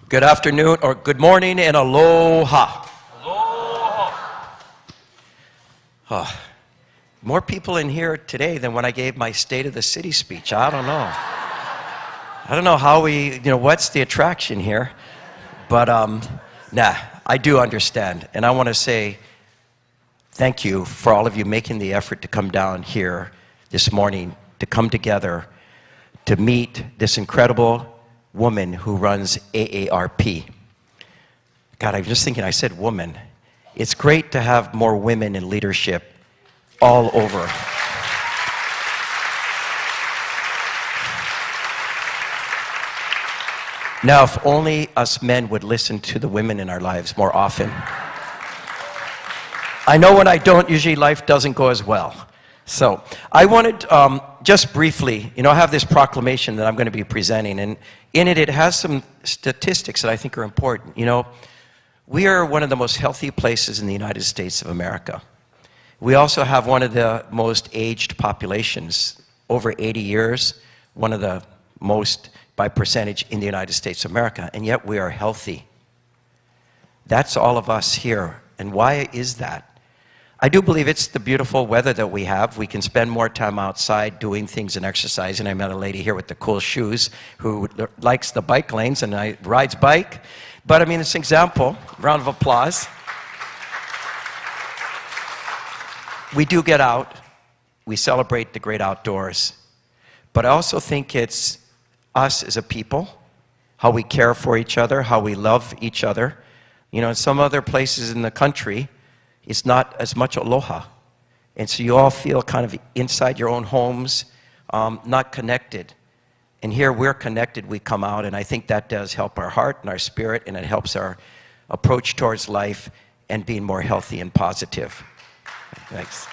Good afternoon, or good morning, and aloha. Oh, more people in here today than when I gave my State of the City speech. I don't know. I don't know how what's the attraction here? But, I do understand. And I want to say thank you for all of you making the effort to come down here this morning, to come together, to meet this incredible woman who runs AARP. God, I'm just thinking, I said woman. It's great to have more women in leadership all over. Now, if only us men would listen to the women in our lives more often. I know when I don't, usually life doesn't go as well. So I wanted, just briefly, I have this proclamation that I'm going to be presenting, and in it has some statistics that I think are important. We are one of the most healthy places in the United States of America. We also have one of the most aged populations, over 80 years, one of the most by percentage in the United States of America, and yet we are healthy. That's all of us here. And why is that? I do believe it's the beautiful weather that we have. We can spend more time outside doing things and exercising. I met a lady here with the cool shoes who likes the bike lanes and rides bike. But I mean, it's an example. Round of applause. We do get out. We celebrate the great outdoors. But I also think it's us as a people, how we care for each other, how we love each other. In some other places in the country, it's not as much aloha. And so you all feel kind of inside your own homes, not connected. And here we're connected, we come out, and I think that does help our heart and our spirit, and it helps our approach towards life and being more healthy and positive. Thanks.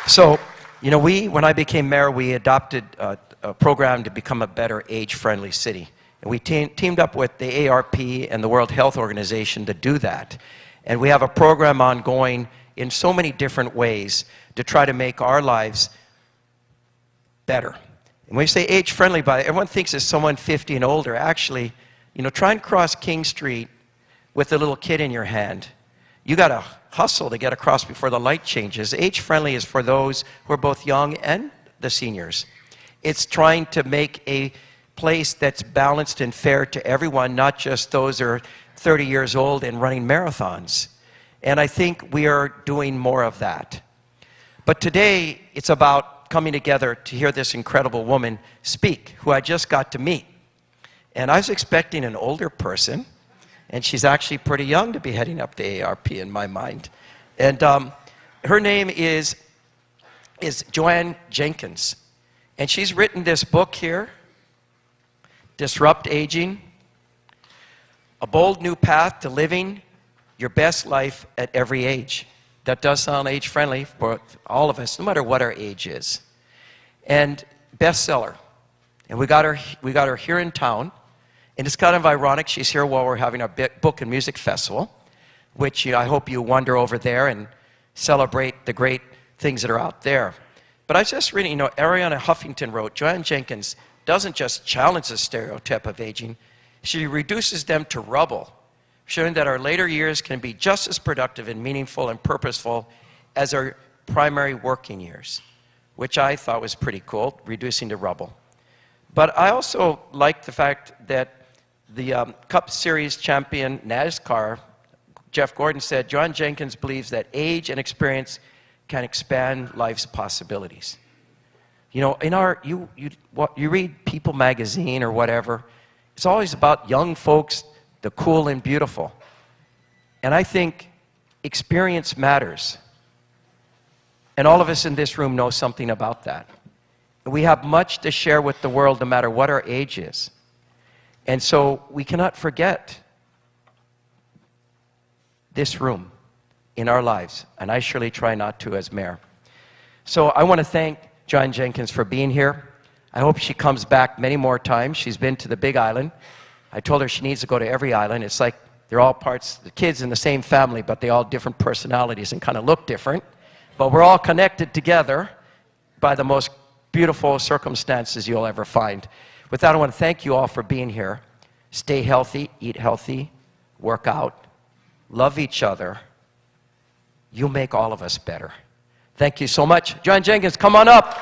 So, when I became mayor, we adopted a program to become a better age-friendly city. And we teamed up with the AARP and the World Health Organization to do that. And we have a program ongoing in so many different ways to try to make our lives better. And when you say age-friendly, everyone thinks it's someone 50 and older. Actually, try and cross King Street with a little kid in your hand. You got to hustle to get across before the light changes. Age-friendly is for those who are both young and the seniors. It's trying to make a place that's balanced and fair to everyone, not just those who are 30 years old and running marathons. And I think we are doing more of that. But today, it's about coming together to hear this incredible woman speak, who I just got to meet. And I was expecting an older person, and she's actually pretty young to be heading up the AARP in my mind. And her name is Jenkins. And she's written this book here, Disrupt Aging, A Bold New Path to Living Your Best Life at Every Age. That does sound age-friendly for all of us, no matter what our age is. And bestseller. And we got her here in town. And it's kind of ironic, she's here while we're having our book and music festival, which I hope you wander over there and celebrate the great things that are out there. But I was just reading, Ariana Huffington wrote, Joanne Jenkins doesn't just challenge the stereotype of aging, she reduces them to rubble, showing that our later years can be just as productive and meaningful and purposeful as our primary working years, which I thought was pretty cool, reducing to rubble. But I also like the fact that the Cup Series champion NASCAR, Jeff Gordon, said, John Jenkins believes that age and experience can expand life's possibilities. You read People magazine or whatever, it's always about young folks, the cool and beautiful. And I think experience matters. And all of us in this room know something about that. We have much to share with the world no matter what our age is. And so we cannot forget this room in our lives, and I surely try not to as mayor. So I want to thank Joanne Jenkins for being here. I hope she comes back many more times. She's been to the Big Island. I told her she needs to go to every island. It's like they're all parts, the kids in the same family, but they all different personalities and kind of look different. But we're all connected together by the most beautiful circumstances you'll ever find. With that, I want to thank you all for being here. Stay healthy, eat healthy, work out, love each other. You'll make all of us better. Thank you so much. John Jenkins, come on up.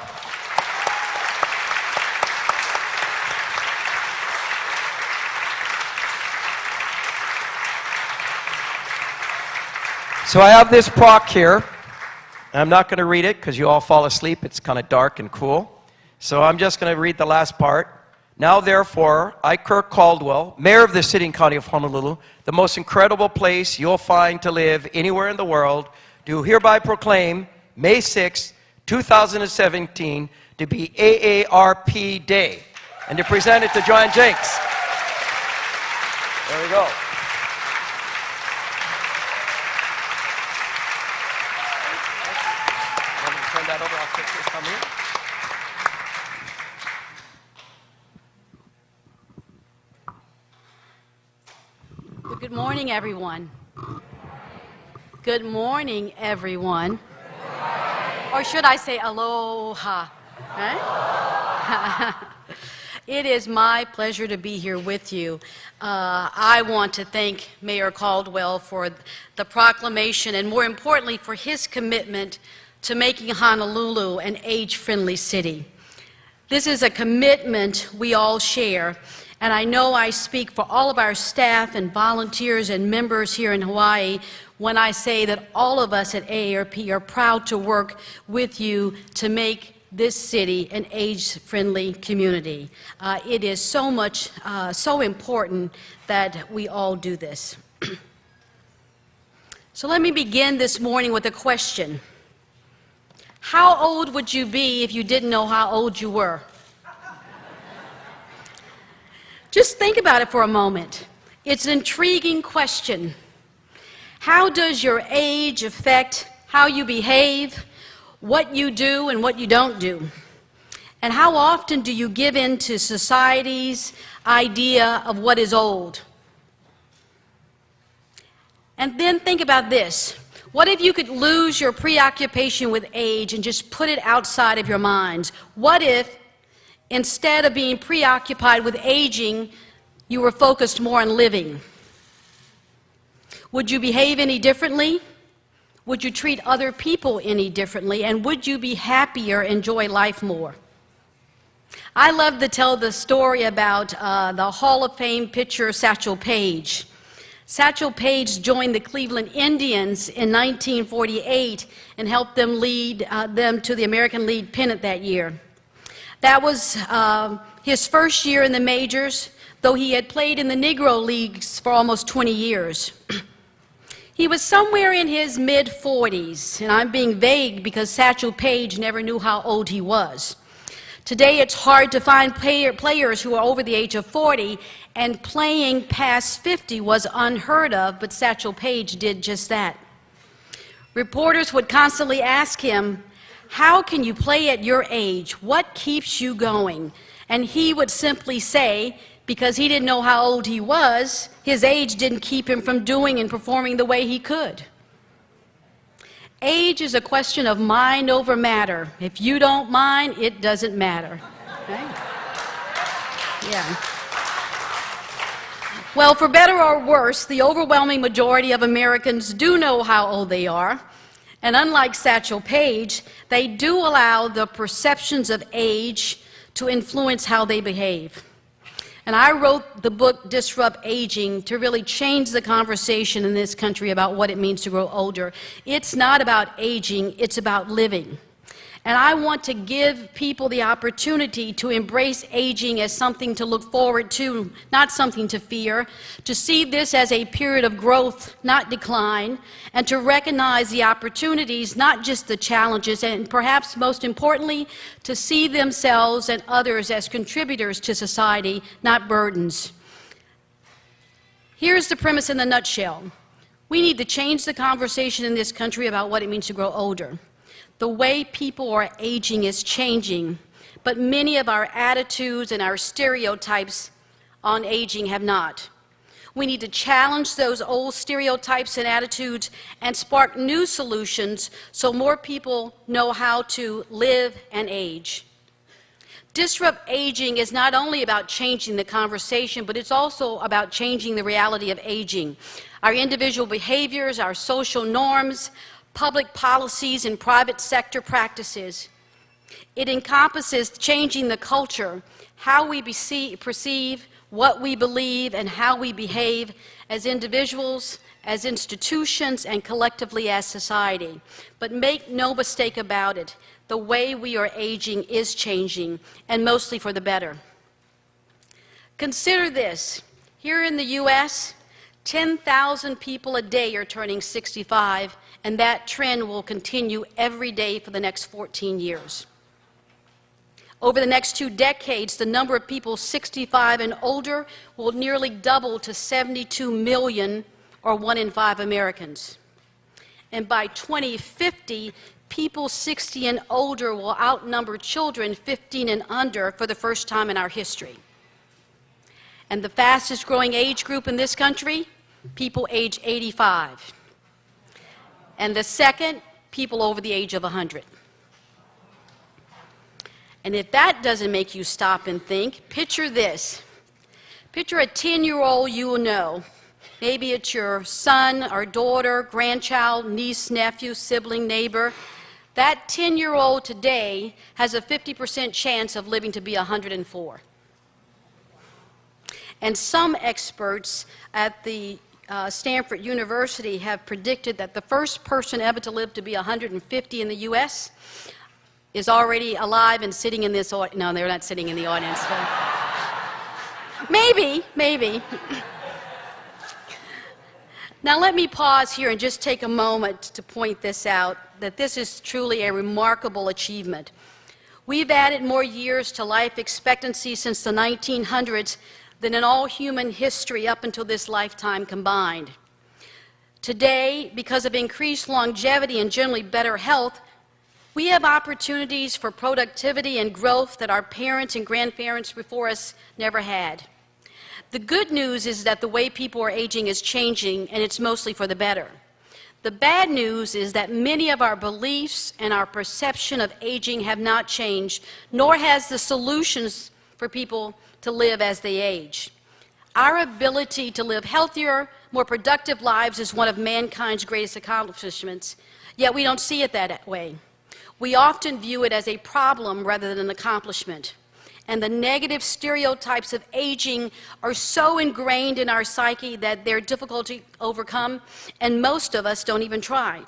So I have this proc here. I'm not going to read it because you all fall asleep. It's kind of dark and cool. So I'm just going to read the last part. Now, therefore, I, Kirk Caldwell, Mayor of the City and County of Honolulu, the most incredible place you'll find to live anywhere in the world, do hereby proclaim May 6, 2017 to be AARP Day, and to present it to John Jenkins. There we go. Turn that over. I'll take this from here. Good morning, everyone. Good morning, everyone. Or should I say aloha? Right? It is my pleasure to be here with you. I want to thank Mayor Caldwell for the proclamation and, more importantly, for his commitment to making Honolulu an age-friendly city. This is a commitment we all share, and I know I speak for all of our staff and volunteers and members here in Hawaii when I say that all of us at AARP are proud to work with you to make this city an age-friendly community. It is so important that we all do this. So let me begin this morning with a question. How old would you be if you didn't know how old you were? Just think about it for a moment. It's an intriguing question. How does your age affect how you behave, what you do and what you don't do? And how often do you give in to society's idea of what is old? And then think about this. What if you could lose your preoccupation with age and just put it outside of your minds? What if, instead of being preoccupied with aging, you were focused more on living? Would you behave any differently? Would you treat other people any differently? And would you be happier, enjoy life more? I love to tell the story about the Hall of Fame pitcher Satchel Paige. Satchel Paige joined the Cleveland Indians in 1948 and helped them lead them to the American League pennant that year. That was his first year in the majors, though he had played in the Negro Leagues for almost 20 years. He was somewhere in his mid-40s, and I'm being vague because Satchel Paige never knew how old he was. Today it's hard to find players who are over the age of 40, and playing past 50 was unheard of, but Satchel Paige did just that. Reporters would constantly ask him, "How can you play at your age? What keeps you going?" And he would simply say, because he didn't know how old he was, his age didn't keep him from doing and performing the way he could. Age is a question of mind over matter. If you don't mind, it doesn't matter. Right? Yeah. Well, for better or worse, the overwhelming majority of Americans do know how old they are. And unlike Satchel Paige, they do allow the perceptions of age to influence how they behave. And I wrote the book, Disrupt Aging, to really change the conversation in this country about what it means to grow older. It's not about aging, it's about living. And I want to give people the opportunity to embrace aging as something to look forward to, not something to fear, to see this as a period of growth, not decline, and to recognize the opportunities, not just the challenges, and perhaps most importantly, to see themselves and others as contributors to society, not burdens. Here's the premise in a nutshell. We need to change the conversation in this country about what it means to grow older. The way people are aging is changing, but many of our attitudes and our stereotypes on aging have not. We need to challenge those old stereotypes and attitudes and spark new solutions so more people know how to live and age. Disrupt aging is not only about changing the conversation, but it's also about changing the reality of aging. Our individual behaviors, our social norms, public policies, and private sector practices. It encompasses changing the culture, how we perceive, what we believe, and how we behave as individuals, as institutions, and collectively as society. But make no mistake about it, the way we are aging is changing, and mostly for the better. Consider this. Here in the U.S., 10,000 people a day are turning 65, and that trend will continue every day for the next 14 years. Over the next 2 decades, the number of people 65 and older will nearly double to 72 million, or 1 in 5 Americans. And by 2050, people 60 and older will outnumber children 15 and under for the first time in our history. And the fastest growing age group in this country, people age 85. And the second, people over the age of 100. And if that doesn't make you stop and think, picture this. Picture a 10-year-old you will know. Maybe it's your son or daughter, grandchild, niece, nephew, sibling, neighbor. That 10-year-old today has a 50% chance of living to be 104. And some experts at the Stanford University have predicted that the first person ever to live to be 150 in the U.S. is already alive and sitting in this audience. No, they're not sitting in the audience. Maybe. Now let me pause here and just take a moment to point this out, that this is truly a remarkable achievement. We've added more years to life expectancy since the 1900s than in all human history up until this lifetime combined. Today, because of increased longevity and generally better health, we have opportunities for productivity and growth that our parents and grandparents before us never had. The good news is that the way people are aging is changing, and it's mostly for the better. The bad news is that many of our beliefs and our perception of aging have not changed, nor has the solutions for people to live as they age. Our ability to live healthier, more productive lives is one of mankind's greatest accomplishments, yet we don't see it that way. We often view it as a problem rather than an accomplishment. And the negative stereotypes of aging are so ingrained in our psyche that they're difficult to overcome, and most of us don't even try.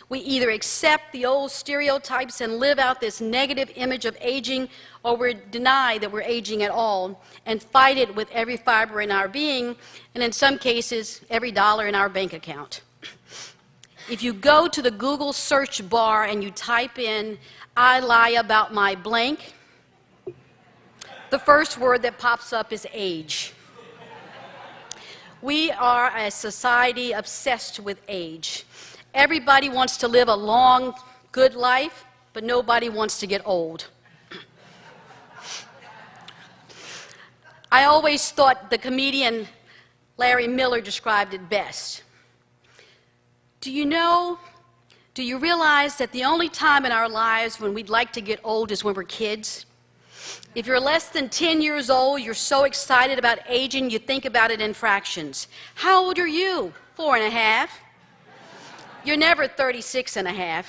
We either accept the old stereotypes and live out this negative image of aging, or we deny that we're aging at all and fight it with every fiber in our being, and in some cases, every dollar in our bank account. If you go to the Google search bar and you type in, "I lie about my blank," the first word that pops up is age. We are a society obsessed with age. Everybody wants to live a long, good life, but nobody wants to get old. I always thought the comedian Larry Miller described it best. Do you realize that the only time in our lives when we'd like to get old is when we're kids? If you're less than 10 years old, you're so excited about aging, you think about it in fractions. How old are you? 4.5. You're never 36.5.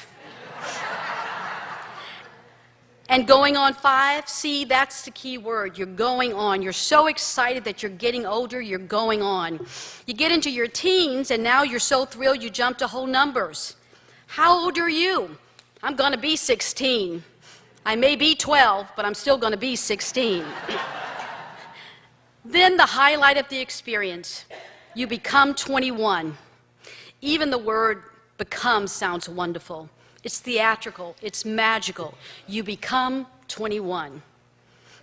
And going on 5, see, that's the key word. You're going on. You're so excited that you're getting older, you're going on. You get into your teens, and now you're so thrilled you jump to whole numbers. How old are you? I'm going to be 16. I may be 12, but I'm still going to be 16. Then the highlight of the experience, you become 21. Even the word become sounds wonderful. It's theatrical, it's magical. You become 21.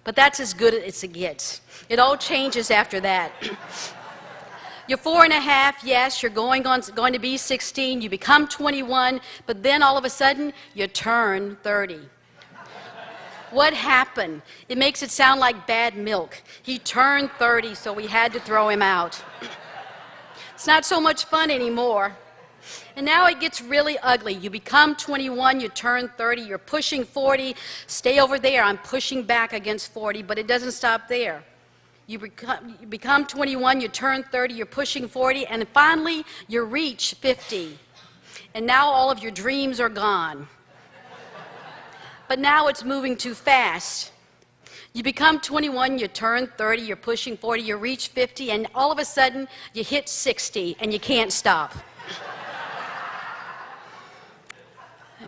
But that's as good as it gets. It all changes after that. You're 4.5, yes, you're going to be 16, you become 21, but then all of a sudden, you turn 30. What happened? It makes it sound like bad milk. He turned 30, so we had to throw him out. It's not so much fun anymore. And now it gets really ugly. You become 21, you turn 30, you're pushing 40. Stay over there. I'm pushing back against 40, but it doesn't stop there. You become 21, you turn 30, you're pushing 40, and finally you reach 50. And now all of your dreams are gone. But now it's moving too fast. You become 21, you turn 30, you're pushing 40, you reach 50, and all of a sudden you hit 60 and you can't stop.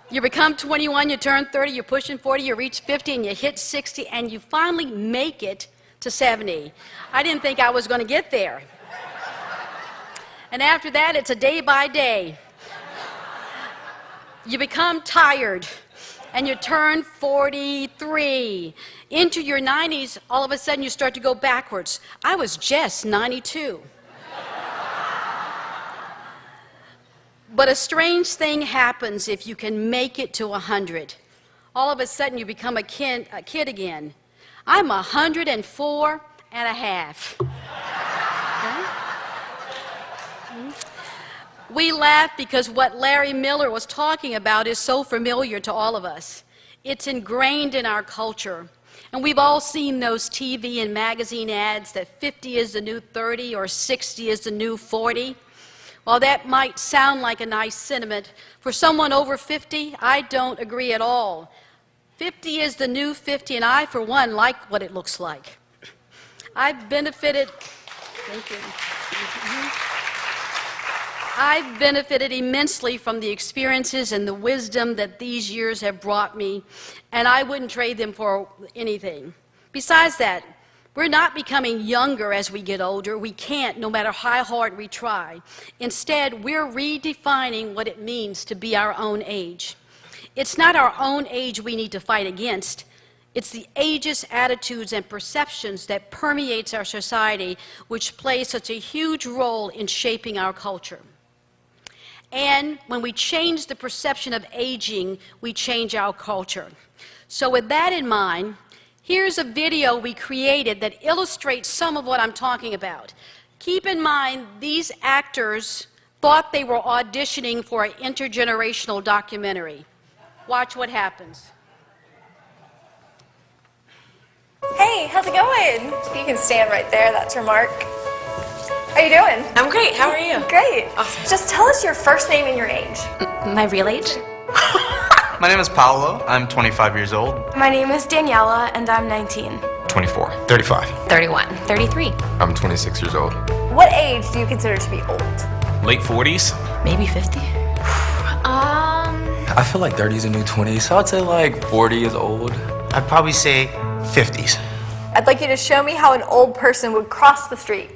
You become 21, you turn 30, you're pushing 40, you reach 50, and you hit 60, and you finally make it to 70. I didn't think I was going to get there. And after that, it's a day by day. You become tired, and you turn 43. Into your 90s, all of a sudden you start to go backwards. I was just 92. But a strange thing happens if you can make it to 100. All of a sudden you become a kid again. I'm 104 and a half. Okay? We laugh because what Larry Miller was talking about is so familiar to all of us. It's ingrained in our culture. And we've all seen those TV and magazine ads that 50 is the new 30 or 60 is the new 40. While that might sound like a nice sentiment, for someone over 50, I don't agree at all. 50 is the new 50, and I, for one, like what it looks like. I've benefited, thank you. I've benefited immensely from the experiences and the wisdom that these years have brought me, and I wouldn't trade them for anything. Besides that, we're not becoming younger as we get older. We can't, no matter how hard we try. Instead, we're redefining what it means to be our own age. It's not our own age we need to fight against. It's the ageist attitudes and perceptions that permeates our society, which play such a huge role in shaping our culture. And when we change the perception of aging, we change our culture. So with that in mind, here's a video we created that illustrates some of what I'm talking about. Keep in mind, these actors thought they were auditioning for an intergenerational documentary. Watch what happens. Hey, how's it going? You can stand right there, that's your mark. How you doing? I'm great, how are you? Great. Awesome. Just tell us your first name and your age. My real age? My name is Paolo. I'm 25 years old. My name is Daniela, and I'm 19. 24. 35. 31. 33. I'm 26 years old. What age do you consider to be old? Late 40s. Maybe 50. I feel like 30 is a new 20, so I'd say like 40 is old. I'd probably say 50s. I'd like you to show me how an old person would cross the street.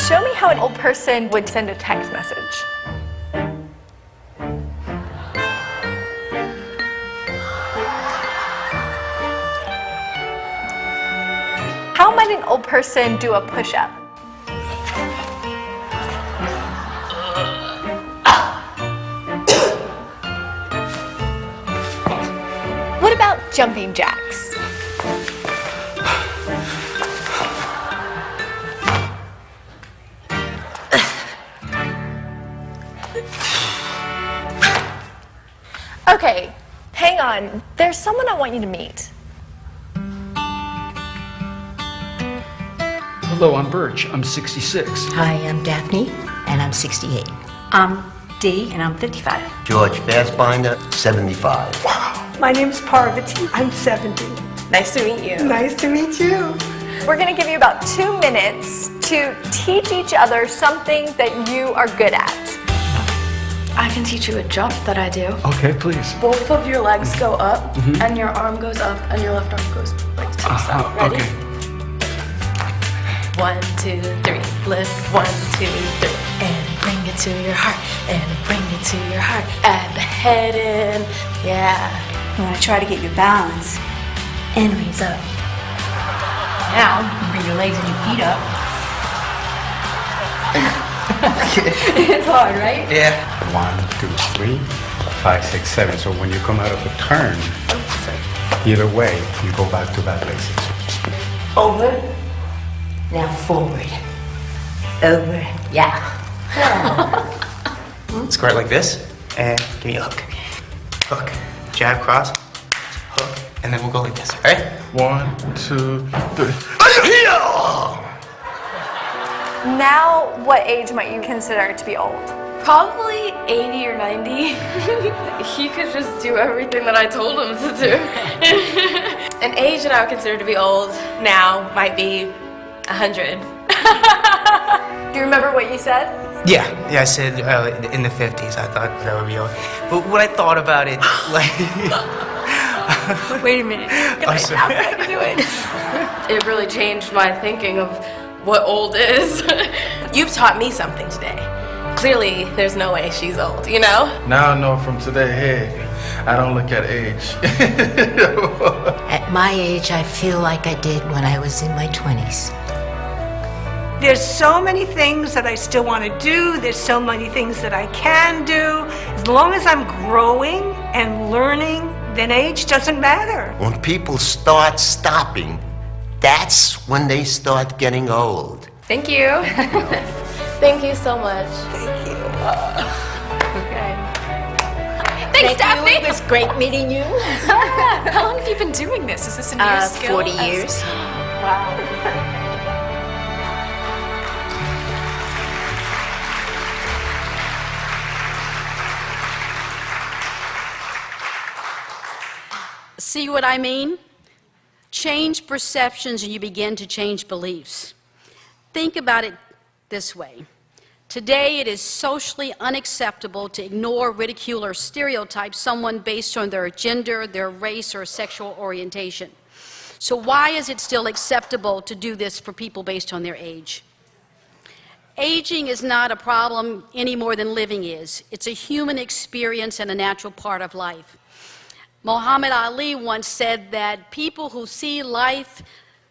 Show me how an old person would send a text message. How might an old person do a push-up? What about jumping jacks? Okay, hang on. There's someone I want you to meet. Hello, I'm Birch. I'm 66. Hi, I'm Daphne, and I'm 68. I'm Dee, and I'm 55. George Fassbinder, 75. My name's Parvati. I'm 70. Nice to meet you. Nice to meet you. We're going to give you about 2 minutes to teach each other something that you are good at. I can teach you a jump that I do. Okay, please. Both of your legs go up, and your arm goes up, and your left arm goes like to the side. Ready? Okay. 1, 2, 3. Lift 1, 2, 3. And bring it to your heart. And bring it to your heart. Add the head in. Yeah. I'm going to try to get your balance. And raise up. Now, you can bring your legs and your feet up. It's hard, right? Yeah. 1, 2, 3. 5, 6, 7. So when you come out of a turn, either way, you go back to that basics. Over. Now forward. Over. Yeah. Square it like this, and give me a hook. Hook. Jab, cross, hook, and then we'll go like this, all right? 1, 2, 3. Now, what age might you consider to be old? Probably 80 or 90. He could just do everything that I told him to do. An age that I would consider to be old now might be 100. Do you remember what you said? Yeah, I said in the 50s. I thought that would be old. But when I thought about it, like... Wait a minute. I'm sorry. How can I do it? It really changed my thinking of what old is. You've taught me something today. Clearly, there's no way she's old, you know? Now I know from today, hey, I don't look at age. At my age, I feel like I did when I was in my 20s. There's so many things that I still want to do. There's so many things that I can do. As long as I'm growing and learning, then age doesn't matter. When people start stopping, that's when they start getting old. Thank you. Thank you so much. Thank you. Okay. Thanks, Daphne. It was great meeting you. How long have you been doing this? Is this a new skill? 40 years. Wow. See what I mean? Change perceptions and you begin to change beliefs. Think about it this way. Today it is socially unacceptable to ignore, ridicule, or stereotype someone based on their gender, their race, or sexual orientation. So why is it still acceptable to do this for people based on their age? Aging is not a problem any more than living is. It's a human experience and a natural part of life. Muhammad Ali once said that people who see life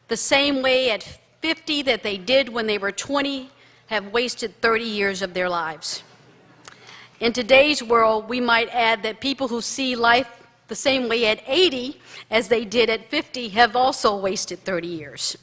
the same way at 50 that they did when they were 20 have wasted 30 years of their lives. In today's world, we might add that people who see life the same way at 80 as they did at 50 have also wasted 30 years.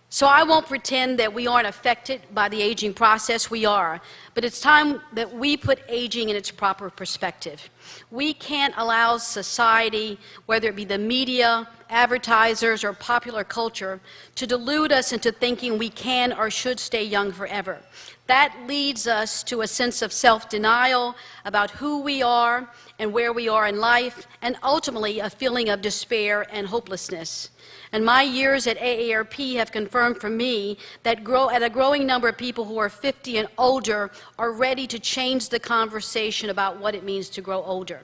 So I won't pretend that we aren't affected by the aging process. We are. But it's time that we put aging in its proper perspective. We can't allow society, whether it be the media, advertisers, or popular culture, to delude us into thinking we can or should stay young forever. That leads us to a sense of self-denial about who we are and where we are in life, and ultimately a feeling of despair and hopelessness. And my years at AARP have confirmed for me that a growing number of people who are 50 and older are ready to change the conversation about what it means to grow older.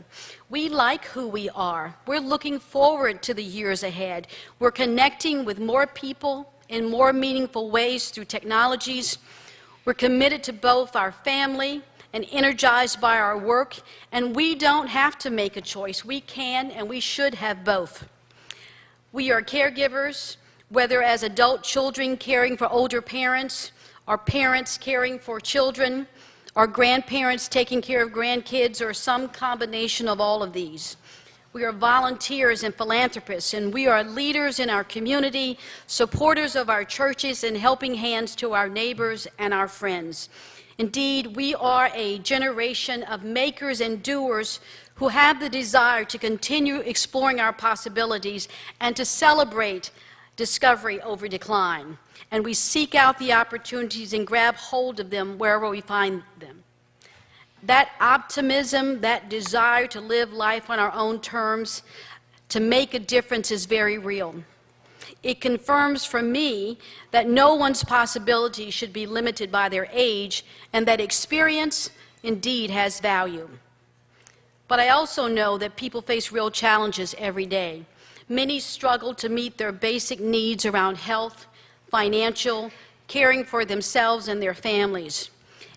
We like who we are. We're looking forward to the years ahead. We're connecting with more people in more meaningful ways through technologies. We're committed to both our family and energized by our work, and we don't have to make a choice. We can and we should have both. We are caregivers, whether as adult children caring for older parents, or parents caring for children, or grandparents taking care of grandkids, or some combination of all of these. We are volunteers and philanthropists, and we are leaders in our community, supporters of our churches, and helping hands to our neighbors and our friends. Indeed, we are a generation of makers and doers who have the desire to continue exploring our possibilities and to celebrate discovery over decline. And we seek out the opportunities and grab hold of them wherever we find them. That optimism, that desire to live life on our own terms, to make a difference is very real. It confirms for me that no one's possibility should be limited by their age, and that experience indeed has value. But I also know that people face real challenges every day. Many struggle to meet their basic needs around health, financial, caring for themselves and their families.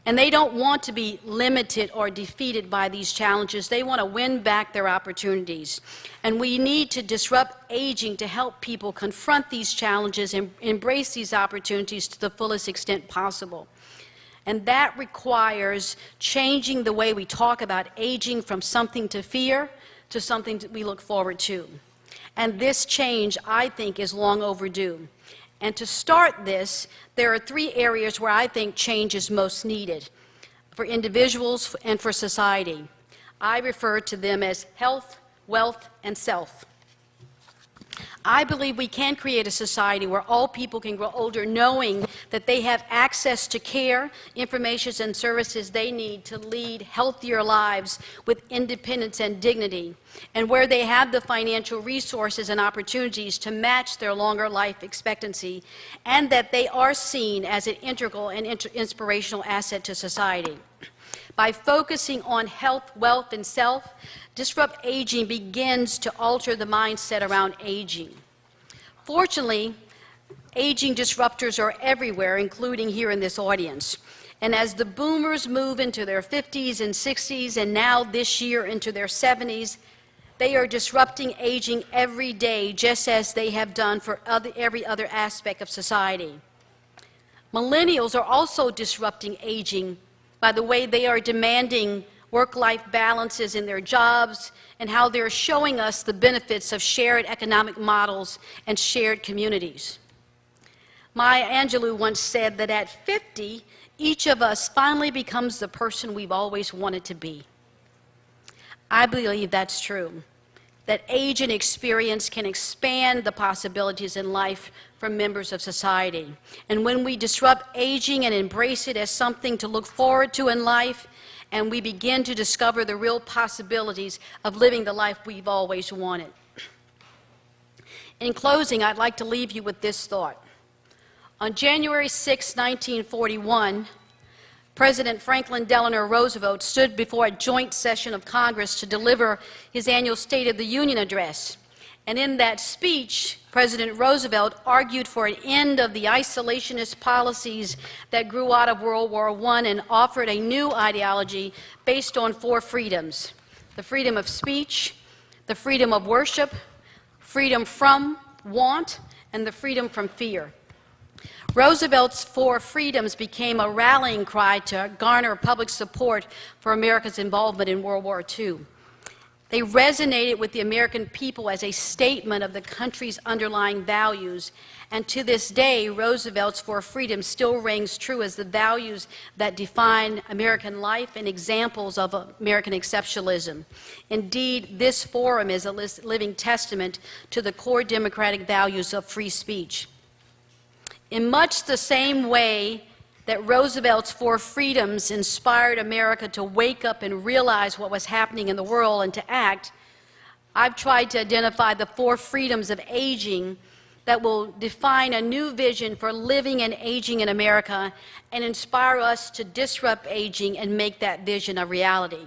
And they don't want to be limited or defeated by these challenges. They want to win back their opportunities. And we need to disrupt aging to help people confront these challenges and embrace these opportunities to the fullest extent possible. And that requires changing the way we talk about aging from something to fear to something that we look forward to. And this change, I think, is long overdue. And to start this, there are 3 areas where I think change is most needed for individuals and for society. I refer to them as health, wealth, and self. I believe we can create a society where all people can grow older knowing that they have access to care, information, and services they need to lead healthier lives with independence and dignity, and where they have the financial resources and opportunities to match their longer life expectancy, and that they are seen as an integral and inspirational asset to society. By focusing on health, wealth, and self, Disrupt Aging begins to alter the mindset around aging. Fortunately, aging disruptors are everywhere, including here in this audience. And as the boomers move into their 50s and 60s, and now this year into their 70s, they are disrupting aging every day, just as they have done for every other aspect of society. Millennials are also disrupting aging by the way they are demanding work-life balances in their jobs, and how they're showing us the benefits of shared economic models and shared communities. Maya Angelou once said that at 50, each of us finally becomes the person we've always wanted to be. I believe that's true, that age and experience can expand the possibilities in life for members of society. And when we disrupt aging and embrace it as something to look forward to in life, and we begin to discover the real possibilities of living the life we've always wanted. In closing, I'd like to leave you with this thought. On January 6, 1941, President Franklin Delano Roosevelt stood before a joint session of Congress to deliver his annual State of the Union address. And in that speech, President Roosevelt argued for an end of the isolationist policies that grew out of World War I and offered a new ideology based on 4 freedoms: the freedom of speech, the freedom of worship, freedom from want, and the freedom from fear. Roosevelt's 4 freedoms became a rallying cry to garner public support for America's involvement in World War II. They resonated with the American people as a statement of the country's underlying values, and to this day, Roosevelt's 4 freedoms still rings true as the values that define American life and examples of American exceptionalism. Indeed, this forum is a living testament to the core democratic values of free speech. In much the same way that Roosevelt's 4 freedoms inspired America to wake up and realize what was happening in the world and to act, I've tried to identify the 4 freedoms of aging that will define a new vision for living and aging in America and inspire us to disrupt aging and make that vision a reality.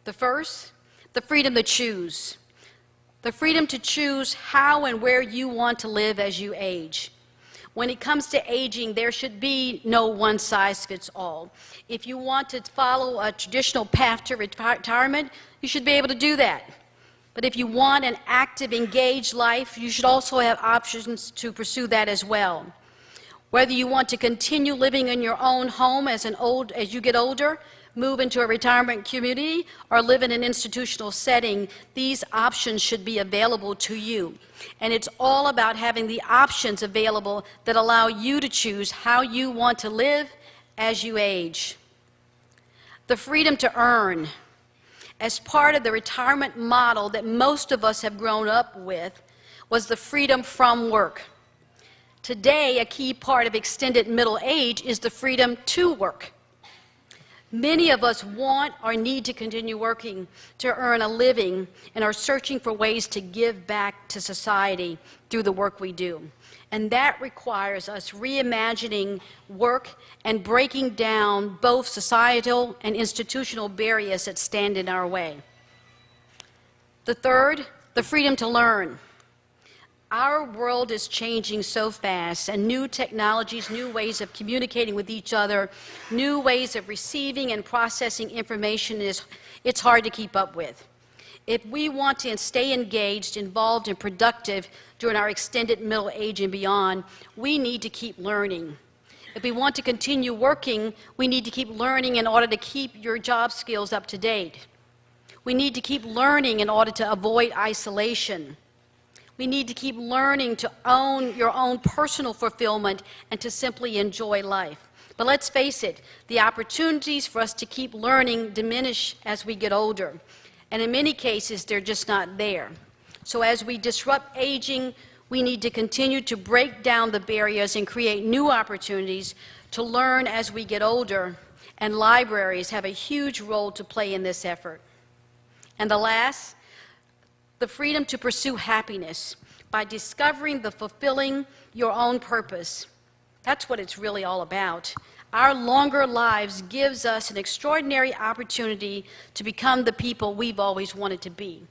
The first, the freedom to choose. The freedom to choose how and where you want to live as you age. When it comes to aging, there should be no one-size-fits-all. If you want to follow a traditional path to retirement, you should be able to do that. But if you want an active, engaged life, you should also have options to pursue that as well. Whether you want to continue living in your own home as you get older, move into a retirement community, or live in an institutional setting, these options should be available to you. And it's all about having the options available that allow you to choose how you want to live as you age. The freedom to earn. As part of the retirement model that most of us have grown up with, was the freedom from work. Today, a key part of extended middle age is the freedom to work. Many of us want or need to continue working to earn a living and are searching for ways to give back to society through the work we do. And that requires us reimagining work and breaking down both societal and institutional barriers that stand in our way. The third, the freedom to learn. Our world is changing so fast, and new technologies, new ways of communicating with each other, new ways of receiving and processing information, it's hard to keep up with. If we want to stay engaged, involved, and productive during our extended middle age and beyond, we need to keep learning. If we want to continue working, we need to keep learning in order to keep your job skills up to date. We need to keep learning in order to avoid isolation. We need to keep learning to own your own personal fulfillment and to simply enjoy life. But let's face it, the opportunities for us to keep learning diminish as we get older. And in many cases, they're just not there. So as we disrupt aging, we need to continue to break down the barriers and create new opportunities to learn as we get older. And libraries have a huge role to play in this effort. And the last, the freedom to pursue happiness by discovering the fulfilling your own purpose. That's what it's really all about. Our longer lives gives us an extraordinary opportunity to become the people we've always wanted to be.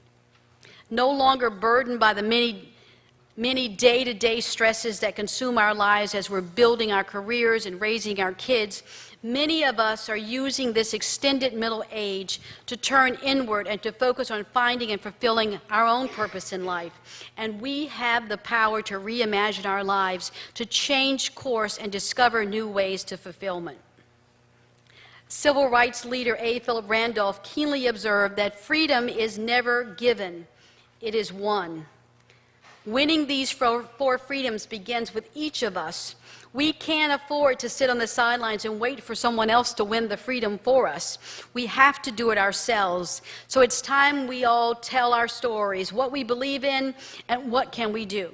No longer burdened by the many day-to-day stresses that consume our lives as we're building our careers and raising our kids, many of us are using this extended middle age to turn inward and to focus on finding and fulfilling our own purpose in life. And we have the power to reimagine our lives, to change course and discover new ways to fulfillment. Civil rights leader A. Philip Randolph keenly observed that freedom is never given, it is won. Winning these four freedoms begins with each of us. We can't afford to sit on the sidelines and wait for someone else to win the freedom for us. We have to do it ourselves. So it's time we all tell our stories, what we believe in, and what can we do.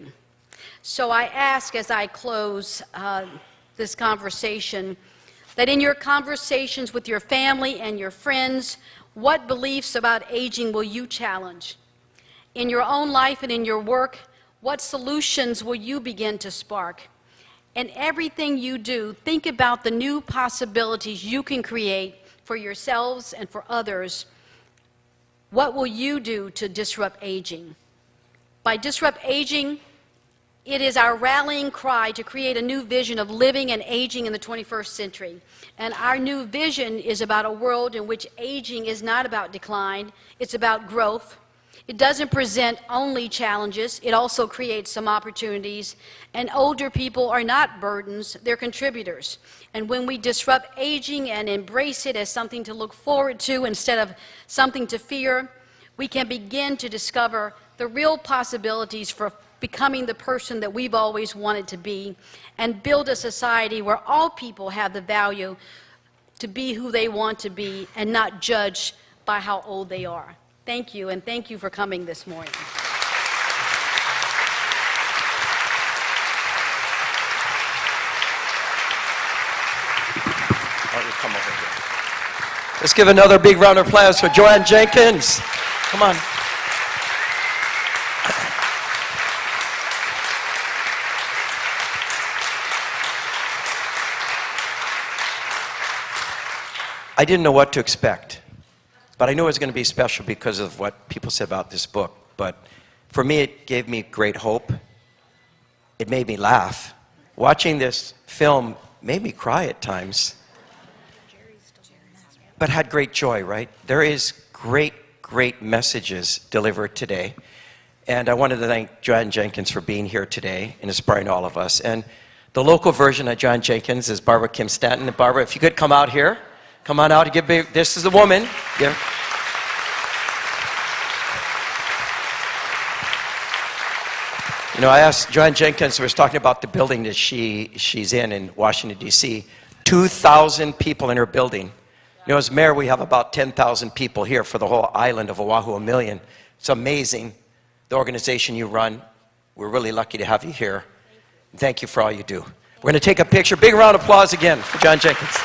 So I ask as I close this conversation, that in your conversations with your family and your friends, what beliefs about aging will you challenge? In your own life and in your work, what solutions will you begin to spark? In everything you do, think about the new possibilities you can create for yourselves and for others. What will you do to disrupt aging? By disrupt aging, it is our rallying cry to create a new vision of living and aging in the 21st century. And our new vision is about a world in which aging is not about decline, it's about growth. It doesn't present only challenges, it also creates some opportunities. And older people are not burdens, they're contributors. And when we disrupt aging and embrace it as something to look forward to instead of something to fear, we can begin to discover the real possibilities for becoming the person that we've always wanted to be, and build a society where all people have the value to be who they want to be and not judged by how old they are. Thank you, and thank you for coming this morning. Come over here. Let's give another big round of applause for Joanne Jenkins. Come on. I didn't know what to expect, but I knew it was going to be special because of what people said about this book. But for me, it gave me great hope. It made me laugh. Watching this film made me cry at times, but had great joy, right? There is great messages delivered today. And I wanted to thank Joanne Jenkins for being here today and inspiring all of us. And the local version of Joanne Jenkins is Barbara Kim Stanton. And Barbara, if you could come out here. Come on out and give me, this is the woman. Yeah. You know, I asked Joanne Jenkins, who was talking about the building that she's in Washington, D.C., 2,000 people in her building. You know, as mayor, we have about 10,000 people here for the whole island of Oahu, 1 million. It's amazing, the organization you run. We're really lucky to have you here. Thank you for all you do. We're going to take a picture. Big round of applause again for Joanne Jenkins.